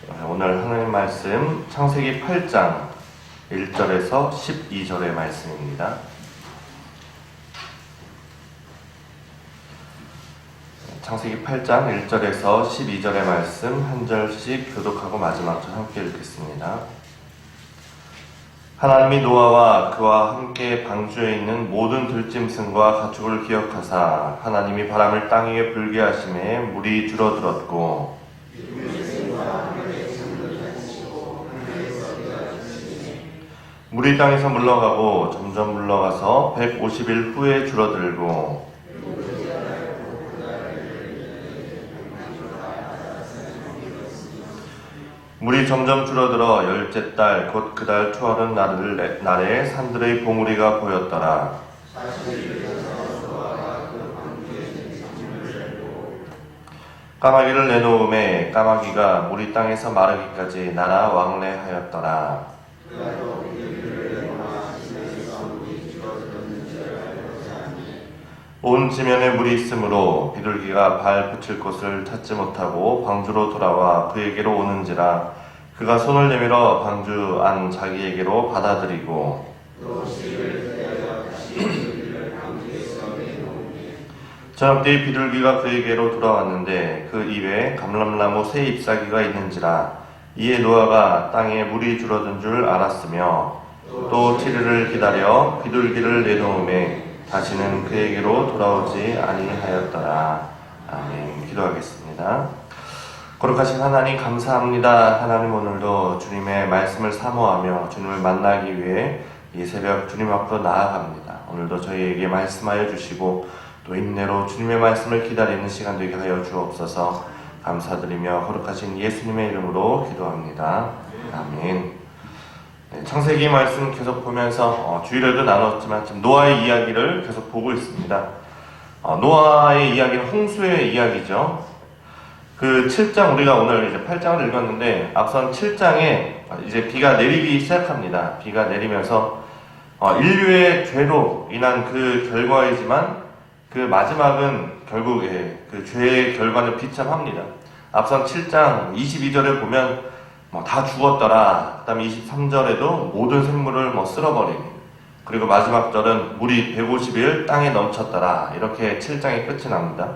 오늘 하나님 말씀 창세기 8장 1절에서 12절의 말씀입니다. 창세기 8장 1절에서 12절의 말씀 한 절씩 교독하고 마지막 절 함께 읽겠습니다. 하나님이 노아와 그와 함께 방주에 있는 모든 들짐승과 가축을 기억하사 하나님이 바람을 땅 위에 불게 하심에 물이 줄어들었고 물이 땅에서 물러가고 점점 물러가서 150일 후에 줄어들고 물이 점점 줄어들어 열째 달 곧 그 달 초하룻 날에 산들의 봉우리가 보였더라. 까마귀를 내놓음에 까마귀가 물이 땅에서 마르기까지 날아 왕래하였더라. 온 지면에 물이 있으므로 비둘기가 발 붙일 곳을 찾지 못하고 방주로 돌아와 그에게로 오는지라 그가 손을 내밀어 방주 안 자기에게로 받아들이고 저녁 때 비둘기가 그에게로 돌아왔는데 그 입에 감람나무 새 잎사귀가 있는지라 이에 노아가 땅에 물이 줄어든 줄 알았으며 또 7일을 기다려 비둘기를 내놓음에 다시는 그에게로 돌아오지 아니하였더라. 아멘. 기도하겠습니다. 거룩하신 하나님 감사합니다. 하나님 오늘도 주님의 말씀을 사모하며 주님을 만나기 위해 이 새벽 주님 앞으로 나아갑니다. 오늘도 저희에게 말씀하여 주시고 또 인내로 주님의 말씀을 기다리는 시간 되게 하여 주옵소서. 감사드리며 거룩하신 예수님의 이름으로 기도합니다. 아멘. 창세기 말씀 계속 보면서 주일에도 나눴지만 지금 노아의 이야기를 계속 보고 있습니다. 노아의 이야기는 홍수의 이야기죠. 그 7장 우리가 오늘 이제 8장을 읽었는데 앞선 7장에 이제 비가 내리기 시작합니다. 비가 내리면서 인류의 죄로 인한 그 결과이지만 그 마지막은 결국에 그 죄의 결과는 비참합니다. 앞선 7장 22절에 보면 다 죽었더라. 그 다음에 23절에도 모든 생물을 쓸어버리니 그리고 마지막 절은 물이 150일 땅에 넘쳤더라. 이렇게 7장이 끝이 납니다.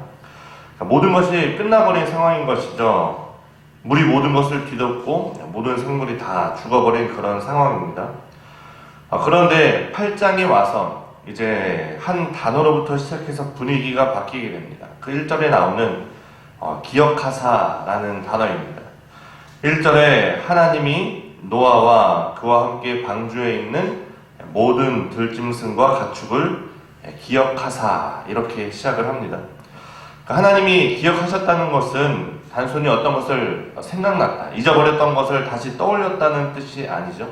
그러니까 모든 것이 끝나버린 상황인 것이죠. 물이 모든 것을 뒤덮고 모든 생물이 다 죽어버린 그런 상황입니다. 그런데 8장에 와서 이제 한 단어로부터 시작해서 분위기가 바뀌게 됩니다. 그 1절에 나오는 기억하사라는 단어입니다. 1절에 하나님이 노아와 그와 함께 방주에 있는 모든 들짐승과 가축을 기억하사 이렇게 시작을 합니다. 하나님이 기억하셨다는 것은 단순히 어떤 것을 생각났다, 잊어버렸던 것을 다시 떠올렸다는 뜻이 아니죠.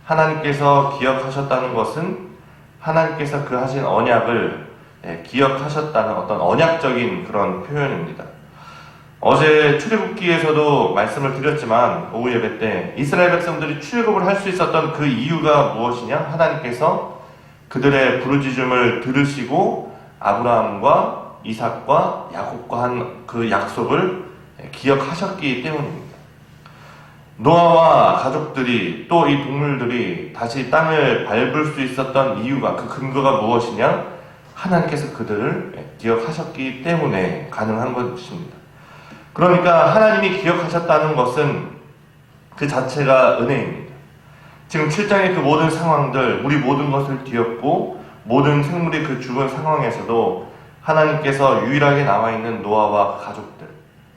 하나님께서 기억하셨다는 것은 하나님께서 그 하신 언약을 기억하셨다는 어떤 언약적인 그런 표현입니다. 어제 출애굽기에서도 말씀을 드렸지만 오후 예배 때 이스라엘 백성들이 출애굽을 할 수 있었던 그 이유가 무엇이냐? 하나님께서 그들의 부르짖음을 들으시고 아브라함과 이삭과 야곱과 한 그 약속을 기억하셨기 때문입니다. 노아와 가족들이 또 이 동물들이 다시 땅을 밟을 수 있었던 이유가 그 근거가 무엇이냐? 하나님께서 그들을 기억하셨기 때문에 가능한 것입니다. 그러니까 하나님이 기억하셨다는 것은 그 자체가 은혜입니다. 지금 7장의 그 모든 상황들, 우리 모든 것을 뒤엎고 모든 생물이 그 죽은 상황에서도 하나님께서 유일하게 남아있는 노아와 가족들,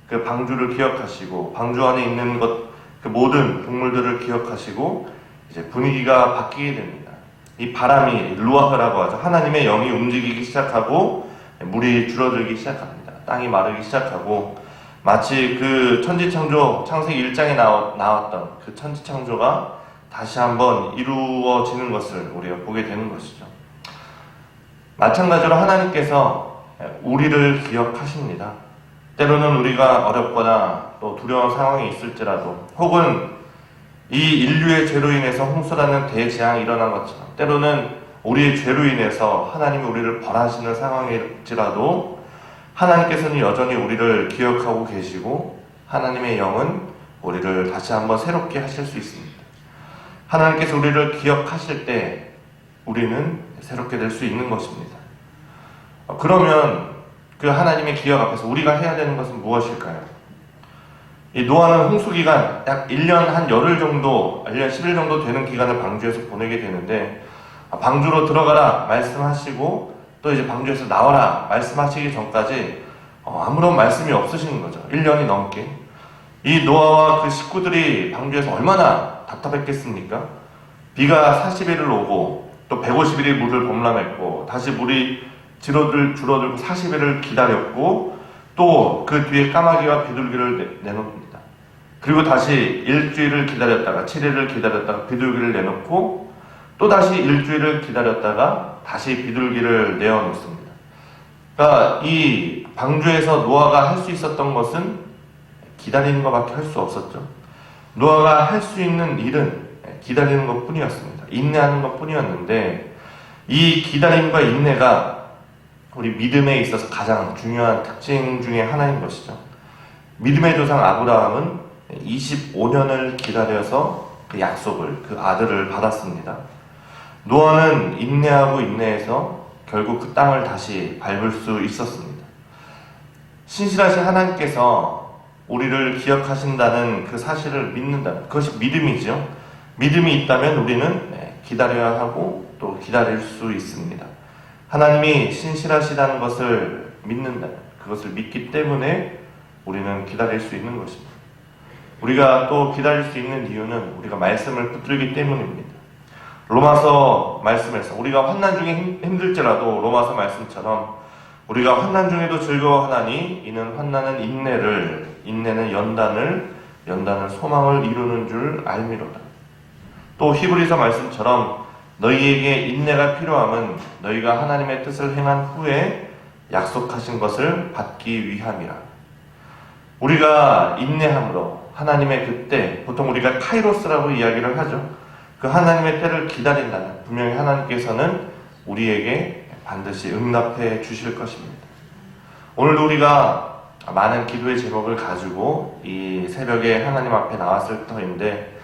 그 방주를 기억하시고 방주 안에 있는 것, 그 모든 동물들을 기억하시고 이제 분위기가 바뀌게 됩니다. 이 바람이 루아흐라고 하죠. 하나님의 영이 움직이기 시작하고 물이 줄어들기 시작합니다. 땅이 마르기 시작하고 마치 그 천지창조 창세기 1장에 나왔던 그 천지창조가 다시 한번 이루어지는 것을 우리가 보게 되는 것이죠. 마찬가지로 하나님께서 우리를 기억하십니다. 때로는 우리가 어렵거나 또 두려운 상황이 있을지라도 혹은 이 인류의 죄로 인해서 홍수라는 대재앙이 일어난 것처럼 때로는 우리의 죄로 인해서 하나님이 우리를 벌하시는 상황일지라도 하나님께서는 여전히 우리를 기억하고 계시고 하나님의 영은 우리를 다시 한번 새롭게 하실 수 있습니다. 하나님께서 우리를 기억하실 때 우리는 새롭게 될 수 있는 것입니다. 그러면 그 하나님의 기억 앞에서 우리가 해야 되는 것은 무엇일까요? 이 노아는 홍수기간 약 1년 한 열흘 정도, 1년 10일 정도 되는 기간을 방주에서 보내게 되는데, 방주로 들어가라 말씀하시고 또 이제 방주에서 나와라 말씀하시기 전까지 아무런 말씀이 없으시는 거죠. 1년이 넘게. 이 노아와 그 식구들이 방주에서 얼마나 답답했겠습니까? 비가 40일을 오고 또 150일이 물을 범람했고 다시 물이 줄어들고 40일을 기다렸고 또 그 뒤에 까마귀와 비둘기를 내놓습니다. 그리고 다시 일주일을 기다렸다가 7일을 기다렸다가 비둘기를 내놓고 또 다시 일주일을 기다렸다가 다시 비둘기를 내어놓습니다. 그러니까 이 방주에서 노아가 할 수 있었던 것은 기다리는 것밖에 할 수 없었죠. 노아가 할 수 있는 일은 기다리는 것 뿐이었습니다. 인내하는 것 뿐이었는데 이 기다림과 인내가 우리 믿음에 있어서 가장 중요한 특징 중에 하나인 것이죠. 믿음의 조상 아브라함은 25년을 기다려서 그 약속을, 그 아들을 받았습니다. 노아는 인내하고 인내해서 결국 그 땅을 다시 밟을 수 있었습니다. 신실하신 하나님께서 우리를 기억하신다는 그 사실을 믿는다면 그것이 믿음이죠. 믿음이 있다면 우리는 기다려야 하고 또 기다릴 수 있습니다. 하나님이 신실하시다는 것을 믿는다면 그것을 믿기 때문에 우리는 기다릴 수 있는 것입니다. 우리가 또 기다릴 수 있는 이유는 우리가 말씀을 붙들기 때문입니다. 로마서 말씀에서 우리가 환난 중에 힘들지라도 로마서 말씀처럼 우리가 환난 중에도 즐거워하나니 이는 환난은 인내를, 인내는 연단을 소망을 이루는 줄 알미로다. 또 히브리서 말씀처럼 너희에게 인내가 필요함은 너희가 하나님의 뜻을 행한 후에 약속하신 것을 받기 위함이라. 우리가 인내함으로 하나님의 그때, 보통 우리가 카이로스라고 이야기를 하죠. 그 하나님의 때를 기다린다면 분명히 하나님께서는 우리에게 반드시 응답해 주실 것입니다. 오늘도 우리가 많은 기도의 제목을 가지고 이 새벽에 하나님 앞에 나왔을 터인데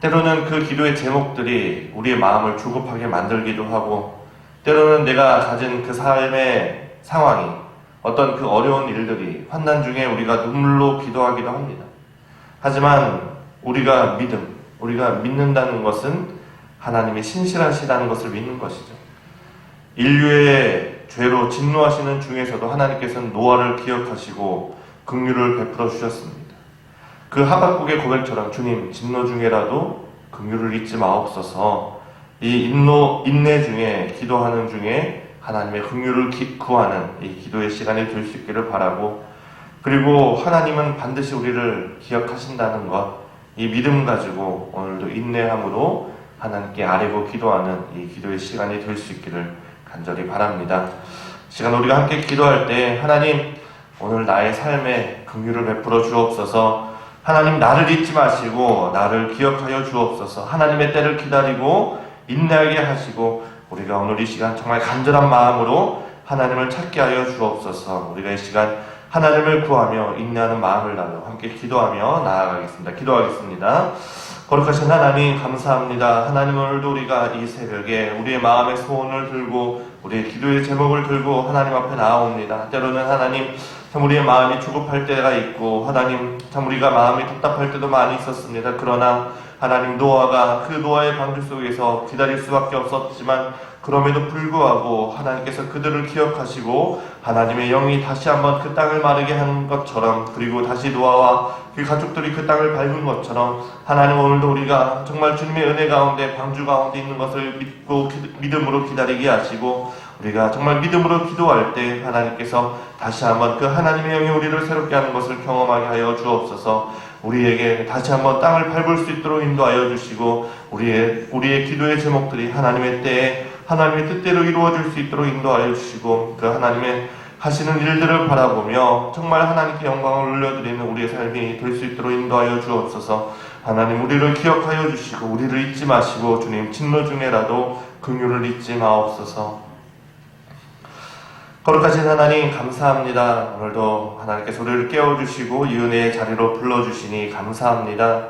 때로는 그 기도의 제목들이 우리의 마음을 조급하게 만들기도 하고 때로는 내가 가진 그 삶의 상황이 어떤 그 어려운 일들이 환난 중에 우리가 눈물로 기도하기도 합니다. 하지만 우리가 믿는다는 것은 하나님이 신실하시다는 것을 믿는 것이죠. 인류의 죄로 진노하시는 중에서도 하나님께서는 노아를 기억하시고 긍휼을 베풀어 주셨습니다. 그 하박국의 고백처럼 주님 진노 중에라도 긍휼을 잊지 마옵소서. 이 인내 중에 기도하는 중에 하나님의 긍휼을 구하는 이 기도의 시간이 될 수 있기를 바라고 그리고 하나님은 반드시 우리를 기억하신다는 것 이 믿음 가지고 오늘도 인내함으로 하나님께 아뢰고 기도하는 이 기도의 시간이 될 수 있기를 간절히 바랍니다. 시간 우리가 함께 기도할 때 하나님 오늘 나의 삶에 긍휼을 베풀어 주옵소서. 하나님 나를 잊지 마시고 나를 기억하여 주옵소서. 하나님의 때를 기다리고 인내하게 하시고 우리가 오늘 이 시간 정말 간절한 마음으로 하나님을 찾게 하여 주옵소서. 우리가 이 시간 하나님을 구하며 인내하는 마음을 다하여 함께 기도하며 나아가겠습니다. 기도하겠습니다. 거룩하신 하나님 감사합니다. 하나님 오늘도 우리가 이 새벽에 우리의 마음의 소원을 들고 우리의 기도의 제목을 들고 하나님 앞에 나아옵니다. 때로는 하나님 참 우리의 마음이 조급할 때가 있고 하나님 참 우리가 마음이 답답할 때도 많이 있었습니다. 그러나 하나님 노아가 그 노아의 방주 속에서 기다릴 수밖에 없었지만 그럼에도 불구하고 하나님께서 그들을 기억하시고 하나님의 영이 다시 한번 그 땅을 마르게 하는 것처럼 그리고 다시 노아와 그 가족들이 그 땅을 밟은 것처럼 하나님 오늘도 우리가 정말 주님의 은혜 가운데 방주 가운데 있는 것을 믿고 믿음으로 기다리게 하시고 우리가 정말 믿음으로 기도할 때 하나님께서 다시 한번 그 하나님의 영이 우리를 새롭게 하는 것을 경험하게 하여 주옵소서. 우리에게 다시 한번 땅을 밟을 수 있도록 인도하여 주시고 우리의 기도의 제목들이 하나님의 때에 하나님의 뜻대로 이루어질 수 있도록 인도하여 주시고 그 하나님의 하시는 일들을 바라보며 정말 하나님께 영광을 올려드리는 우리의 삶이 될 수 있도록 인도하여 주옵소서. 하나님 우리를 기억하여 주시고 우리를 잊지 마시고 주님 진노 중에라도 긍휼을 잊지 마옵소서. 거룩하신 하나님 감사합니다. 오늘도 하나님께서 우리를 깨워주시고 이 은혜의 자리로 불러주시니 감사합니다.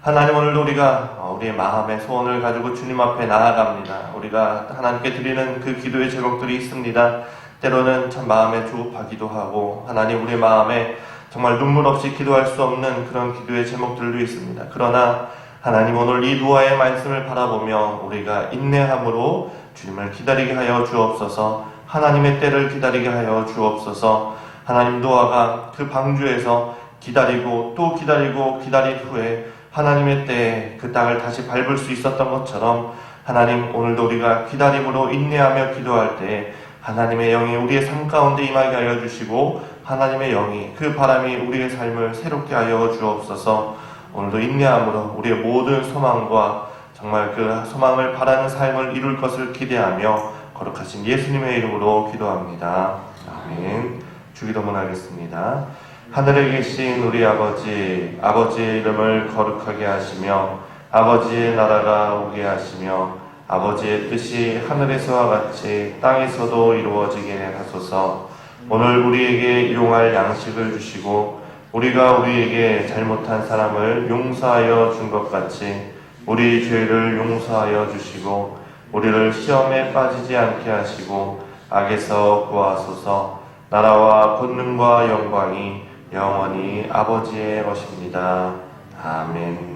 하나님, 오늘도 우리가 우리의 마음의 소원을 가지고 주님 앞에 나아갑니다. 우리가 하나님께 드리는 그 기도의 제목들이 있습니다. 때로는 참 마음에 조급하기도 하고, 하나님, 우리 마음에 정말 눈물 없이 기도할 수 없는 그런 기도의 제목들도 있습니다. 그러나 하나님, 오늘 이 노아의 말씀을 바라보며 우리가 인내함으로 주님을 기다리게 하여 주옵소서. 하나님의 때를 기다리게 하여 주옵소서. 하나님, 노아가 그 방주에서 기다리고 또 기다리고 기다린 후에 하나님의 때에 그 땅을 다시 밟을 수 있었던 것처럼, 하나님, 오늘도 우리가 기다림으로 인내하며 기도할 때 하나님의 영이 우리의 삶 가운데 임하게 하여 주시고, 하나님의 영이 그 바람이 우리의 삶을 새롭게 하여 주옵소서. 오늘도 인내함으로 우리의 모든 소망과 정말 그 소망을 바라는 삶을 이룰 것을 기대하며 거룩하신 예수님의 이름으로 기도합니다. 아멘. 주기도문 하겠습니다. 하늘에 계신 우리 아버지, 아버지의 이름을 거룩하게 하시며 아버지의 나라가 오게 하시며 아버지의 뜻이 하늘에서와 같이 땅에서도 이루어지게 하소서. 오늘 우리에게 일용할 양식을 주시고 우리가 우리에게 잘못한 사람을 용서하여 준 것 같이 우리 죄를 용서하여 주시고 우리를 시험에 빠지지 않게 하시고 악에서 구하소서. 나라와 권능과 영광이 영원히 아버지의 것입니다. 아멘.